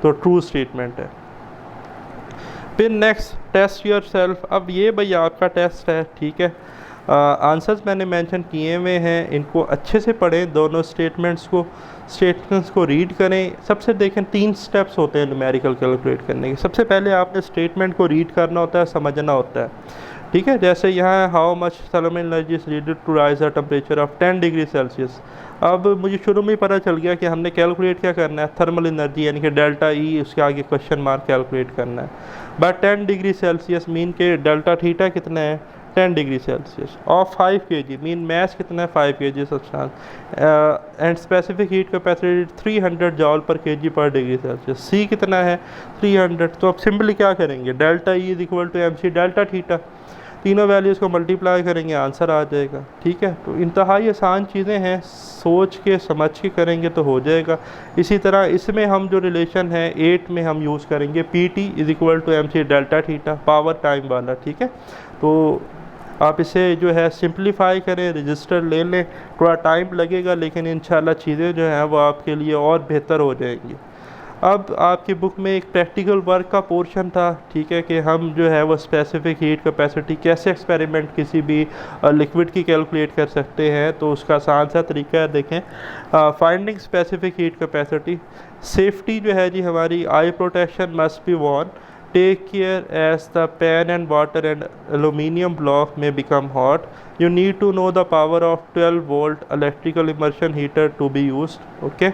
तो ट्रू स्टेटमेंट है। फिर नेक्स्ट, टेस्ट योर सेल्फ। अब ये भाई आपका टेस्ट है, ठीक है। आंसर्स मैंने मेंशन किए हुए हैं, इनको अच्छे से पढ़ें, दोनों स्टेटमेंट्स को रीड करें। सबसे देखें 3 स्टेप्स होते हैं न्यूमेरिकल कैलकुलेट करने के। सबसे पहले आपने स्टेटमेंट को रीड करना होता है, समझना होता है, ठीक है। जैसे यहाँ how much thermal energy is needed to raise the temperature of 10 degree Celsius. अब मुझे शुरू में ही पता चल गया कि हमने कैलकुलेट क्या करना है, थर्मल एनर्जी यानी कि डेल्टा ई, उसके आगे क्वेश्चन मार्क कैलकुलेट करना है। बट 10 डिग्री सेल्सियस मीन के डेल्टा थीटा कितना है 10 degree Celsius of 5 kg mean mass कितना है 5 kg substance and specific heat capacity 300 joule per kg per degree Celsius. सी कितना है 300। तो अब सिंपली क्या करेंगे, delta E is equal to M C delta theta. तीनों वैल्यूज़ को मल्टीप्लाई करेंगे, आंसर आ जाएगा। ठीक है, तो इंतहाई आसान चीज़ें हैं, सोच के समझ के करेंगे तो हो जाएगा। इसी तरह इसमें हम जो रिलेशन है 8 में हम यूज़ करेंगे PT = MC delta theta, power time वाला। ठीक है, तो आप इसे जो है सिंप्लीफाई करें, रजिस्टर ले लें, थोड़ा टाइम लगेगा लेकिन इंशाल्लाह चीज़ें जो हैं वो आपके लिए और बेहतर हो जाएंगी। अब आपकी बुक में एक प्रैक्टिकल वर्क का पोर्शन था। ठीक है, कि हम जो है वो स्पेसिफिक हीट कैपेसिटी कैसे एक्सपेरिमेंट किसी भी लिक्विड की कैलकुलेट कर सकते हैं, तो उसका आसान सा तरीका है, देखें। Finding specific heat capacity, safety जो है जी हमारी, eye protection must be worn, take care as the pan and water and aluminium block में become hot, you need to know the power of 12 volt electrical immersion heater to be used. Okay,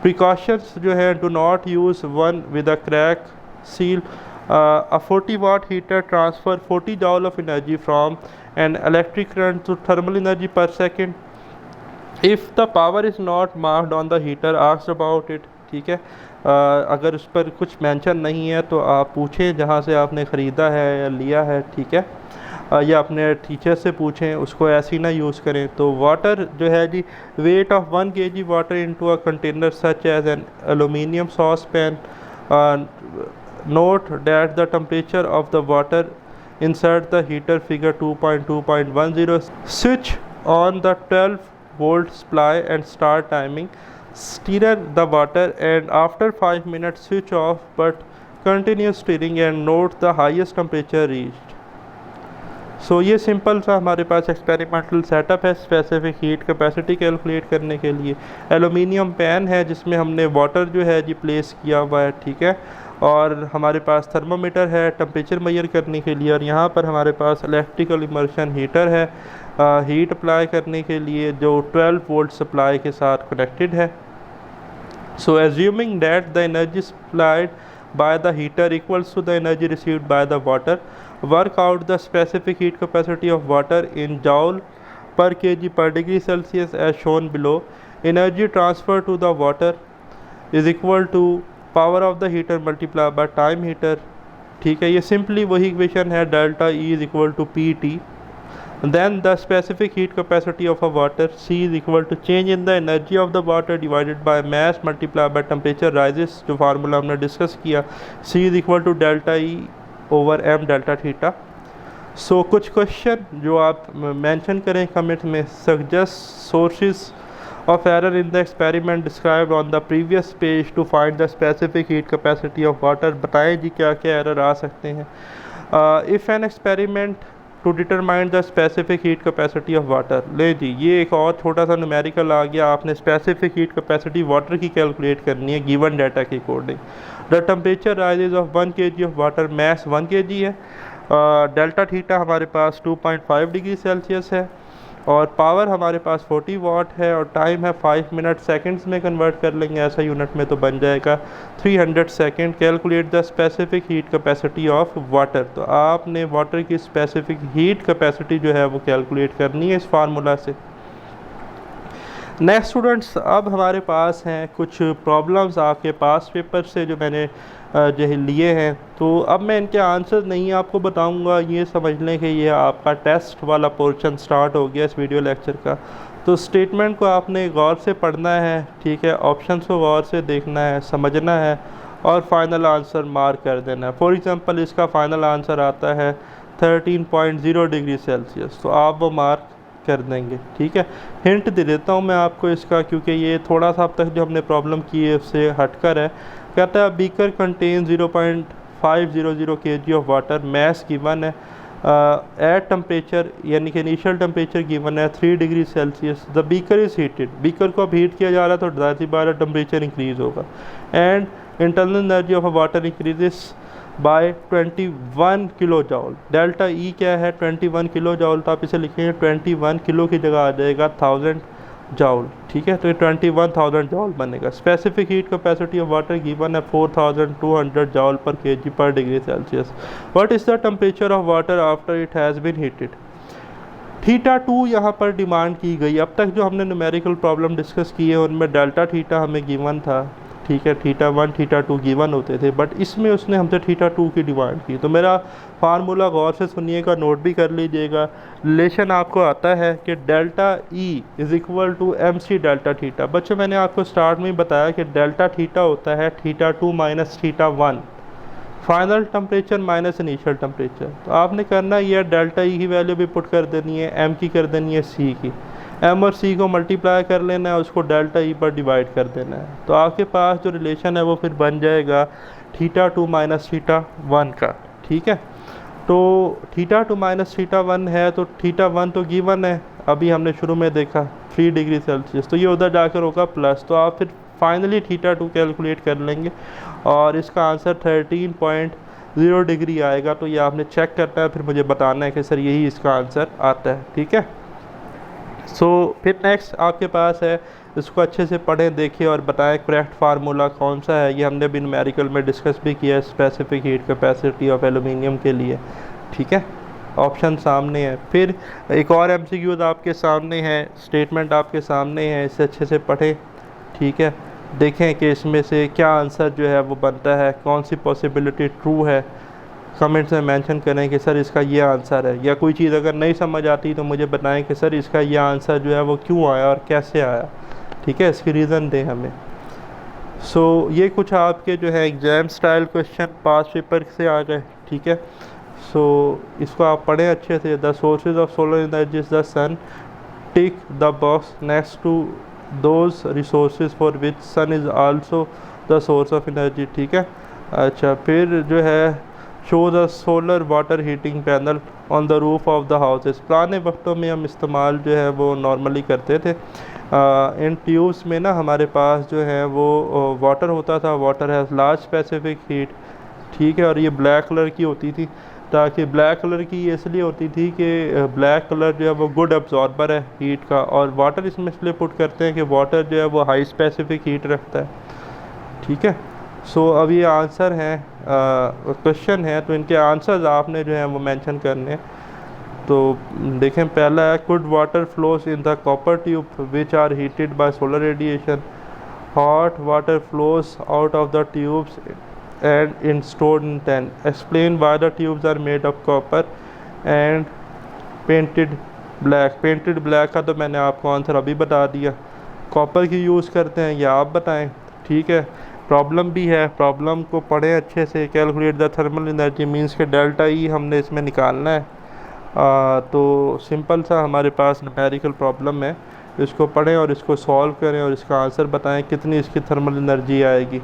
precautions जो है, do not use one with a crack seal, a 40 watt heater transfer 40 joule of energy from an electric current to thermal energy per second, if the power is not marked on the heater ask about it। ठीक है, अगर उस पर कुछ mention नहीं है तो आप पूछें जहाँ से आपने ख़रीदा है या लिया है। ठीक है, या अपने टीचर से पूछें, उसको ऐसे ही ना यूज़ करें। तो वाटर जो है जी, weight of 1 kg water into a container such as an aluminium saucepan, note that the temperature of the water insert the heater figure 2.2.10, switch on the 12 volt supply and start timing, stir the water and after 5 minutes switch off but continue stirring and note the highest temperature reached। सो ये simple सा हमारे पास experimental setup है specific heat capacity calculate करने के लिए। Aluminium pan है जिसमें हमने वाटर जो है जी प्लेस किया हुआ है। ठीक है, और हमारे पास थर्मामीटर है टेम्परेचर मेजर करने के लिए, और यहाँ पर हमारे पास इलेक्ट्रिकल इमर्शन हीटर है हीट अप्लाई करने के लिए, जो 12 वोल्ट सप्लाई के साथ कनेक्टेड है। So assuming that the energy supplied by the heater equals to the energy received by the water, work out the specific heat capacity of water in joule per kg per degree Celsius as shown below। Energy transfer to the water is equal to power of the heater multiplied by time heater। ठीक है, ये simply वही equation है, delta E is equal to PT। Then the specific heat capacity of a water C is equal to change in the energy of the water divided by mass multiplied by temperature rises, जो formula हमने discuss किया, C is equal to delta E over M delta theta. So कुछ question जो आप mention करें comment में, suggest sources of error in the experiment described on the previous page to find the specific heat capacity of water। बताएं जी क्या क्या error आ सकते हैं। if an experiment to determine the specific heat capacity of water, ले जी ये एक और छोटा सा न्यूमेरिकल आ गया, आपने specific heat capacity वाटर की कैलकुलेट करनी है गिवन डाटा के according. The temperature rises of 1 kg of water, mass 1 kg है, डेल्टा थीटा हमारे पास 2.5 डिग्री सेल्सियस है, और पावर हमारे पास 40 वाट है, और टाइम है 5 मिनट, सेकंड्स में कन्वर्ट कर लेंगे ऐसा यूनिट में तो बन जाएगा 300 second. Calculate the specific heat capacity of water, तो आपने वाटर की स्पेसिफिक हीट कैपेसिटी जो है वो कैलकुलेट करनी है इस फार्मूला से। नेक्स्ट स्टूडेंट्स, अब हमारे पास हैं कुछ प्रॉब्लम्स आपके पास पेपर से जो मैंने जो है लिए हैं, तो अब मैं इनके आंसर नहीं आपको बताऊंगा, ये समझ लें कि ये आपका टेस्ट वाला पोर्शन स्टार्ट हो गया इस वीडियो लेक्चर का। तो स्टेटमेंट को आपने गौर से पढ़ना है, ठीक है, ऑप्शंस को गौर से देखना है, समझना है, और फाइनल आंसर मार्क कर देना है। फॉर एग्ज़ाम्पल इसका फाइनल आंसर आता है 13.0 डिग्री सेल्सियस, तो आप वो मार्क कर देंगे। ठीक है, हिंट दे देता हूँ मैं आपको इसका, क्योंकि ये थोड़ा सा अब तक जो हमने प्रॉब्लम की है उससे हटकर है। कहता है beaker contain 0.500 kg of water, mass given है, एट टेम्परेचर यानी कि इनिशियल टेम्परेचर गिवन है 3 degree Celsius, the beaker is heated, beaker को अब हीट किया जा रहा है तो ज़ाहिर बात है टेम्परेचर इंक्रीज़ होगा, and internal energy of a water increases by 21 kilo जॉल। Delta E क्या है 21 किलो जॉल, तो आप इसे लिखेंगे 21 किलो की जगह आ जाएगा 1000 जॉल। ठीक है, तो ये 21,000 जॉल बनेगा। Specific heat capacity of water given है 4200 joule per kg per degree Celsius. What is the temperature of water after it has been heated. Theta 2 यहाँ पर डिमांड की गई। अब तक जो हमने न्यूमेरिकल प्रॉब्लम डिस्कस की है उनमें डेल्टा थीटा हमें गिवन था, ठीक है, थीटा 1 थीटा 2 गिवन होते थे, बट इसमें उसने हमसे थीटा 2 की डिमांड की। तो मेरा फार्मूला गौर से सुनिएगा, नोट भी कर लीजिएगा। रिलेशन आपको आता है कि delta E is equal to M C delta theta. बच्चों मैंने आपको स्टार्ट में ही बताया कि डेल्टा थीटा होता है theta 2 minus theta 1, final temperature minus initial temperature. तो आपने करना ये डेल्टा ई की वैल्यू भी पुट कर देनी है, एम की कर देनी है, सी की, एम और सी को मल्टीप्लाई कर लेना है, उसको डेल्टा ई पर डिवाइड कर देना है। तो आपके पास जो रिलेशन है वो फिर बन जाएगा थीटा 2 माइनस थीटा 1 का। ठीक है, तो थीटा 2 माइनस थीटा 1 है, तो थीटा 1 तो गिवन है, अभी हमने शुरू में देखा 3 डिग्री सेल्सियस, तो ये उधर जाकर होगा प्लस। तो आप फिर फाइनली थीटा 2 कैलकुलेट कर लेंगे और इसका आंसर 13.0 डिग्री आएगा। तो ये आपने चेक करना है, फिर मुझे बताना है कि सर यही इसका आंसर आता है। ठीक है, सो फिर नेक्स्ट आपके पास है, इसको अच्छे से पढ़ें, देखें और बताएं करेक्ट फार्मूला कौन सा है। ये हमने भी न्यूमेरिकल में डिस्कस भी किया है, specific heat capacity of aluminium के लिए। ठीक है, ऑप्शन सामने है। फिर एक और एमसीक्यूज आपके सामने है, स्टेटमेंट आपके सामने है, इसे अच्छे से पढ़ें। ठीक है, देखें कि इसमें से क्या आंसर जो है वो बनता है, कौन सी पॉसिबिलिटी ट्रू है। कमेंट्स में मेंशन करें कि सर इसका ये आंसर है, या कोई चीज़ अगर नहीं समझ आती तो मुझे बताएं कि सर इसका ये आंसर जो है वो क्यों आया और कैसे आया। ठीक है, इसकी रीज़न दें हमें। सो ये कुछ आपके जो है एग्ज़ाम स्टाइल क्वेश्चन पास पेपर से आ गए। ठीक है, सो इसको आप पढ़ें अच्छे से। The sources of solar energy is the sun, tick the box next to those resources for which sun is also the source of energy. ठीक है, अच्छा, फिर जो है show the solar water heating panel on the roof of the houses. पुराने वक्तों में हम इस्तेमाल जो है वो नॉर्मली करते थे। इन ट्यूब्स में ना हमारे पास जो है वो वाटर होता था, water has large specific heat. ठीक है, और ये ब्लैक कलर की होती थी, ताकि ब्लैक कलर की इसलिए होती थी कि ब्लैक कलर जो है वो गुड एब्जॉर्बर है हीट का, और वाटर इसमें इसलिए पुट करते हैं कि वाटर जो है वो हाई स्पेसिफिक हीट रखता है। ठीक है, सो अब ये आंसर है, क्वेश्चन है, तो इनके आंसर्स आपने जो है वो मेंशन करने हैं। तो देखें, पहला है cold water flows in the copper tube which are heated by solar radiation, hot water flows out of the tubes and in stored in tank, explain why the tubes are made of copper and painted black। painted black का तो मैंने आपको answer अभी बता दिया, copper की use करते हैं, या आप बताएं। ठीक है, प्रॉब्लम भी है, प्रॉब्लम को पढ़ें अच्छे से। Calculate the thermal energy means के डेल्टा ई हमने इसमें निकालना है। तो सिंपल सा हमारे पास न्यूमेरिकल प्रॉब्लम है, इसको पढ़ें और इसको सॉल्व करें और इसका आंसर बताएं कितनी इसकी थर्मल एनर्जी आएगी।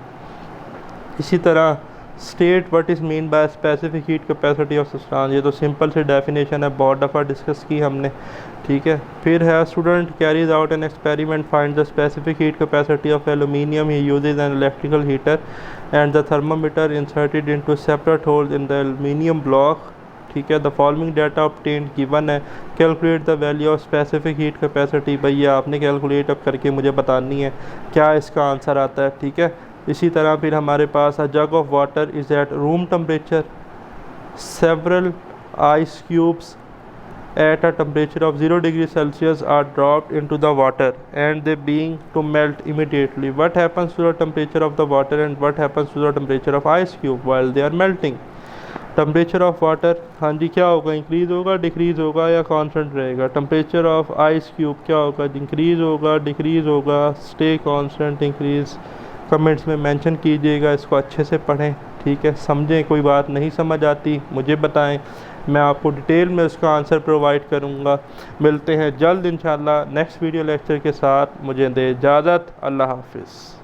इसी तरह state what is mean by specific heat capacity of substance, ये तो सिंपल से डेफिनेशन है, बहुत दफ़ा डिस्कस की हमने। ठीक है, फिर है student carries out an experiment, find the specific heat capacity of aluminium, he uses an electrical heater and the thermometer inserted into separate holes in the aluminium block. ठीक है, the following data obtained given है, calculate the value of specific heat capacity. भैया आपने calculate अब करके मुझे बतानी है क्या इसका आंसर आता है। ठीक है, इसी तरह फिर हमारे पास a jug of water is at room temperature, several ice cubes at a temperature of 0 degrees Celsius are dropped into the water and they being to melt immediately. What happens to the temperature of the water and what happens to the temperature of ice cube while they are melting? Temperature of water, हाँ जी, क्या होगा, increase होगा, decrease होगा या constant रहेगा। Temperature of ice cube क्या होगा, increase होगा, डिक्रीज़ होगा, स्टे कांस्टेंट, इंक्रीज़। कमेंट्स में मेंशन कीजिएगा, इसको अच्छे से पढ़ें। ठीक है, समझें, कोई बात नहीं समझ आती मुझे बताएं, मैं आपको डिटेल में उसका आंसर प्रोवाइड करूंगा। मिलते हैं जल्द इंशाल्लाह नेक्स्ट वीडियो लेक्चर के साथ, मुझे दे इजाज़त, अल्लाह हाफिज़।